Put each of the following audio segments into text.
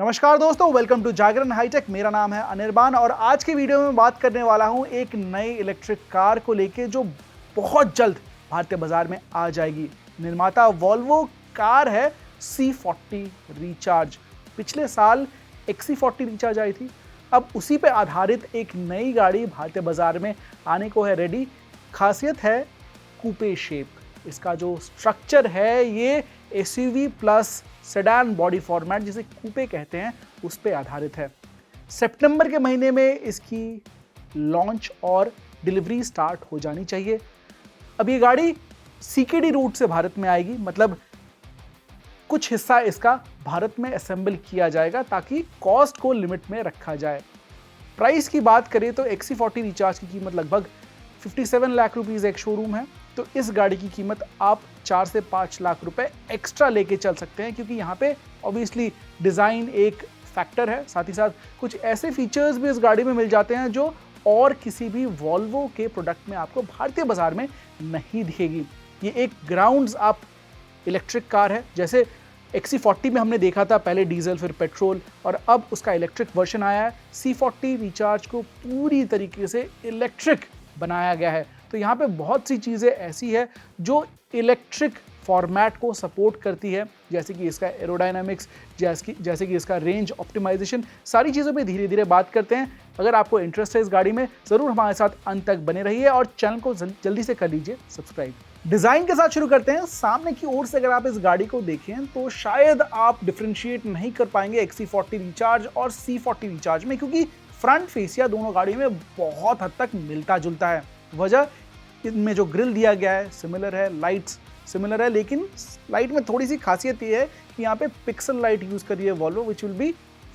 नमस्कार दोस्तों, welcome to Jagran hi tech. मेरा नाम है अनिर्बान और आज की वीडियो में बात करने वाला हूं एक नई इलेक्ट्रिक कार को लेके जो बहुत जल्द भारतीय बाजार में आ जाएगी। निर्माता वॉल्वो कार है C40 रिचार्ज। पिछले साल XC40 रिचार्ज आई थी, अब उसी पे आधारित एक नई गाड़ी भारतीय बाजार में आने को है रेडी। खासियत है कूपे शेप। इसका जो स्ट्रक्चर है ये SUV plus sedan body format जिसे कूपे कहते हैं उस पे आधारित है। सितंबर के महीने में इसकी लॉन्च और डिलीवरी स्टार्ट हो जानी चाहिए। अब ये गाड़ी CKD रूट से भारत में आएगी, मतलब कुछ हिस्सा इसका भारत में असेंबल किया जाएगा ताकि कॉस्ट को लिमिट में रखा जाए। प्राइस की बात करें तो XC40 रिचार्ज की कीमत लगभग 57 लाख रुपीस एक शोरूम है, तो इस गाड़ी की कीमत आप 4 से 5 लाख रुपए एक्स्ट्रा लेके चल सकते हैं, क्योंकि यहाँ पे ऑब्वियसली डिज़ाइन एक फैक्टर है। साथ ही साथ कुछ ऐसे फीचर्स भी इस गाड़ी में मिल जाते हैं जो और किसी भी वॉल्वो के प्रोडक्ट में आपको भारतीय बाजार में नहीं दिखेगी। ये एक ग्राउंड्स अप इलेक्ट्रिक कार है। जैसे XC40 में हमने देखा था पहले डीजल फिर पेट्रोल, और अब उसका इलेक्ट्रिक वर्जन आया है। C40 रिचार्ज को पूरी तरीके से इलेक्ट्रिक बनाया गया है। तो यहाँ पे बहुत सी चीज़ें ऐसी है जो इलेक्ट्रिक फॉर्मेट को सपोर्ट करती है, जैसे कि इसका एरोडायनामिक्स, जैसे कि इसका रेंज ऑप्टिमाइजेशन। सारी चीज़ों पे धीरे धीरे बात करते हैं। अगर आपको इंटरेस्ट है इस गाड़ी में, ज़रूर हमारे साथ अंत तक बने रहिए और चैनल को जल्दी से कर लीजिए सब्सक्राइब। डिज़ाइन के साथ शुरू करते हैं। सामने की ओर से अगर आप इस गाड़ी को देखें तो शायद आप डिफ्रेंशिएट नहीं कर पाएंगे XC40 रिचार्ज और C40 रिचार्ज में, क्योंकि फ्रंट फेसिया दोनों गाड़ियों में बहुत हद तक मिलता जुलता है। वजह इनमें जो ग्रिल दिया गया है सिमिलर है, लाइट्स सिमिलर है, लेकिन लाइट में थोड़ी सी खासियत ये है कि यहाँ पे पिक्सल लाइट यूज करी है Volvo, which will be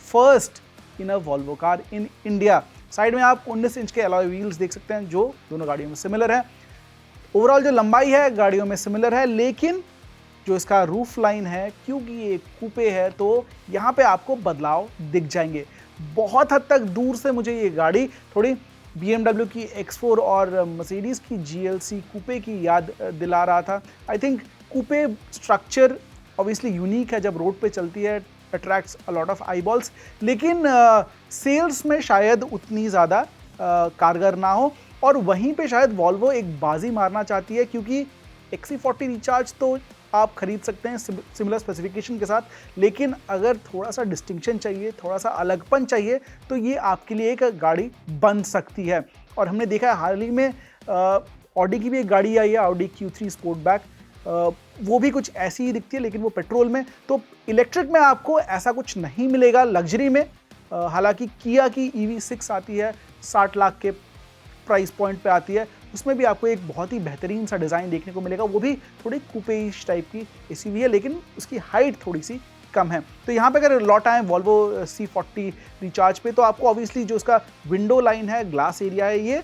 first in a Volvo car in India. Side में आप 19 इंच के अलॉय व्हील्स देख सकते हैं जो दोनों गाड़ियों में सिमिलर है। ओवरऑल जो लंबाई है गाड़ियों में सिमिलर है, लेकिन जो इसका रूफ लाइन है, क्योंकि ये कूपे है तो यहाँ पे आपको बदलाव दिख जाएंगे। बहुत हद तक दूर से मुझे ये गाड़ी थोड़ी BMW की X4 और मर्सिडीज की GLC कूपे की याद दिला रहा था। I think coupe structure obviously unique है, जब रोड पे चलती है attracts a lot of eyeballs, लेकिन सेल्स में शायद उतनी ज़्यादा कारगर ना हो। और वहीं पे शायद वॉल्वो एक बाजी मारना चाहती है, क्योंकि XC40 रिचार्ज तो आप खरीद सकते हैं सिमिलर स्पेसिफिकेशन के साथ, लेकिन अगर थोड़ा सा डिस्टिंक्शन चाहिए, थोड़ा सा अलगपन चाहिए, तो ये आपके लिए एक गाड़ी बन सकती है। और हमने देखा है हाल ही में ऑडी की भी एक गाड़ी आई है, ऑडी Q3 स्पोर्टबैक। वो भी कुछ ऐसी ही दिखती है, लेकिन वो पेट्रोल में। तो इलेक्ट्रिक में आपको ऐसा कुछ नहीं मिलेगा लग्जरी में। हालांकि किया की EV6 आती है, 60 लाख के प्राइस पॉइंट पे आती है, उसमें भी आपको एक बहुत ही बेहतरीन सा डिज़ाइन देखने को मिलेगा। वो भी थोड़ी कूपेइश टाइप की SUV है, लेकिन उसकी हाइट थोड़ी सी कम है। तो यहाँ पे अगर लौट आए वॉल्वो C40 रिचार्ज पे, तो आपको ऑब्वियसली जो उसका विंडो लाइन है, ग्लास एरिया है, ये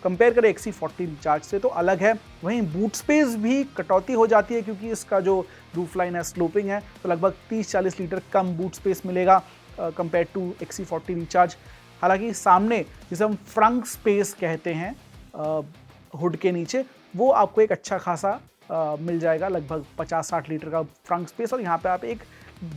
कंपेयर करें XC40 रिचार्ज से तो अलग है। वहीं बूट स्पेस भी कटौती हो जाती है, क्योंकि इसका जो रूफ लाइन है स्लोपिंग है, तो लगभग 30-40 लीटर कम बूट स्पेस मिलेगा कंपेयर टू XC40 रिचार्ज। हालांकि सामने जिसे हम फ्रंट स्पेस कहते हैं हुड के नीचे, वो आपको एक अच्छा खासा मिल जाएगा, लगभग 50-60 लीटर का फ्रंट स्पेस। और यहाँ पे आप एक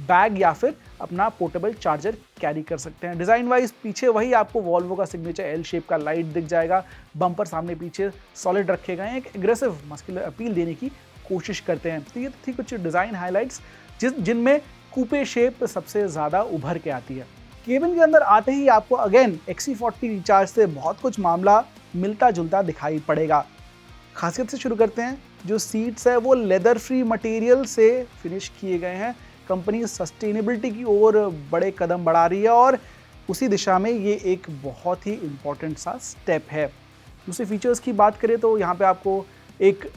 बैग या फिर अपना पोर्टेबल चार्जर कैरी कर सकते हैं। डिज़ाइन वाइज पीछे वही आपको वॉल्वो का सिग्नेचर L शेप का लाइट दिख जाएगा। बम्पर सामने पीछे सॉलिड रखे गए हैं, एक एग्रेसिव मस्कुलर अपील देने की कोशिश करते हैं। तो ये थी कुछ डिज़ाइन हाईलाइट्स जिनमें कूपे शेप सबसे ज़्यादा उभर के आती है। केबिन के अंदर आते ही आपको अगेन XC40 रिचार्ज से बहुत कुछ मामला मिलता जुलता दिखाई पड़ेगा। खासियत से शुरू करते हैं। जो सीट्स है वो लेदर फ्री मटेरियल से फिनिश किए गए हैं। कंपनी सस्टेनेबिलिटी की ओर बड़े कदम बढ़ा रही है और उसी दिशा में ये एक बहुत ही इम्पॉर्टेंट सा स्टेप है। दूसरे फीचर्स की बात करें तो यहाँ पे आपको एक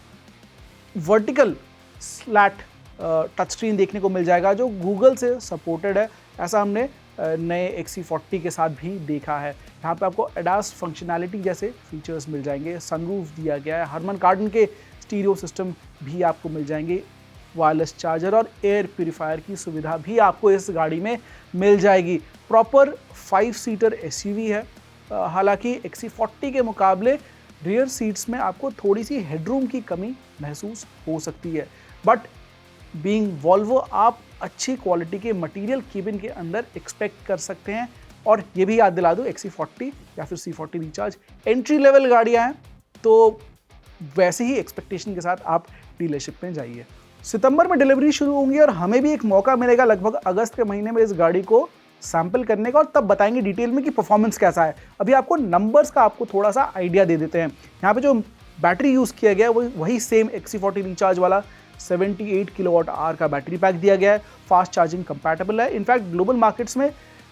वर्टिकल स्लैट टच स्क्रीन देखने को मिल जाएगा जो गूगल से सपोर्टेड है। ऐसा हमने नए XC40 के साथ भी देखा है। यहाँ पे आपको एडास फंक्शनैलिटी जैसे फीचर्स मिल जाएंगे, सनरूफ दिया गया है, हरमन कार्डन के स्टीरियो सिस्टम भी आपको मिल जाएंगे, वायरलेस चार्जर और एयर प्यूरीफायर की सुविधा भी आपको इस गाड़ी में मिल जाएगी। प्रॉपर 5 सीटर SUV है। हालांकि XC40 के मुकाबले रियर सीट्स में आपको थोड़ी सी हेडरूम की कमी महसूस हो सकती है, बट बीइंग वॉल्वो आप अच्छी क्वालिटी के मटेरियल केबिन के अंदर एक्सपेक्ट कर सकते हैं। और ये भी याद दिला दूं, XC40 या फिर C40 रिचार्ज एंट्री लेवल गाड़ियां हैं, तो वैसे ही एक्सपेक्टेशन के साथ आप डीलरशिप में जाइए। सितंबर में डिलीवरी शुरू होंगी और हमें भी एक मौका मिलेगा लगभग अगस्त के महीने में इस गाड़ी को सैंपल करने का, और तब बताएंगे डिटेल में कि परफॉर्मेंस कैसा है। अभी आपको नंबर्स का आपको थोड़ा सा आइडिया दे देते हैं। यहाँ पे जो बैटरी यूज़ किया गया है वही सेम XC40 रिचार्ज वाला 78 किलोवाट आवर का बैटरी पैक दिया गया है। फास्ट चार्जिंग कंपैटिबल है। इनफैक्ट ग्लोबल मार्केट्स में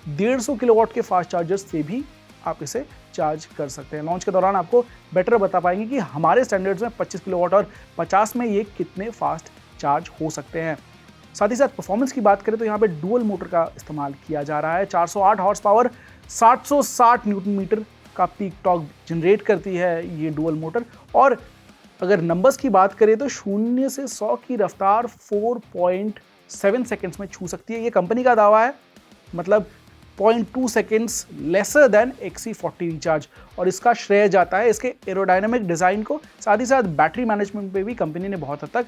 150 किलोवाट के फास्ट चार्जर्स से भी आप इसे चार्ज कर सकते हैं। लॉन्च के दौरान आपको बेटर बता पाएंगे कि हमारे स्टैंडर्ड्स में 25 किलोवाट और 50 में ये कितने फास्ट चार्ज हो सकते हैं। साथ ही साथ परफॉर्मेंस की बात करें तो यहाँ पे डुअल मोटर का इस्तेमाल किया जा रहा है। 408 हॉर्स पावर, 760 न्यूटन मीटर का पीक टॉर्क जनरेट करती है ये डुअल मोटर। और अगर नंबर्स की बात करें तो 0 से 100 की रफ्तार 4.7 सेकेंड्स में छू सकती है। ये कंपनी का दावा है, मतलब 0.2 seconds lesser than XC40 recharge. और इसका श्रेय जाता है इसके एरोडायनामिक डिज़ाइन को। साथ ही साथ बैटरी मैनेजमेंट पे भी कंपनी ने बहुत हद तक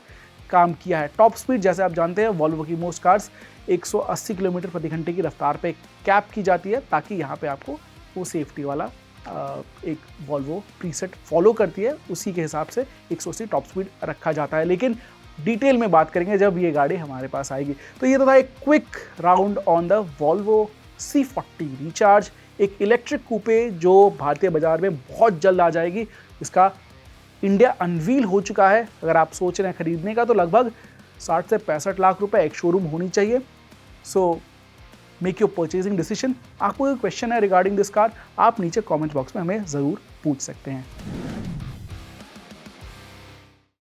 काम किया है। टॉप स्पीड जैसे आप जानते हैं वॉल्वो की मोस्ट कार्स 180 किलोमीटर प्रति घंटे की रफ्तार पे कैप की जाती है, ताकि यहाँ पे आपको वो सेफ्टी वाला एक वॉल्वो प्रीसेट फॉलो करती है, उसी के हिसाब से 180 टॉप स्पीड रखा जाता है। लेकिन डिटेल में बात करेंगे जब ये गाड़ी हमारे पास आएगी। तो ये तो था एक quick round on the Volvo C40 recharge, एक इलेक्ट्रिक कूपे जो भारतीय बाजार में बहुत जल्द आ जाएगी। इसका इंडिया अनवील हो चुका है। अगर आप सोच रहे हैं खरीदने का तो लगभग 60 से 65 लाख रुपए एक शोरूम होनी चाहिए। So make your purchasing decision. आपको कोई क्वेश्चन है रिगार्डिंग दिस कार, आप नीचे कमेंट बॉक्स में हमें ज़रूर पूछ सकते हैं।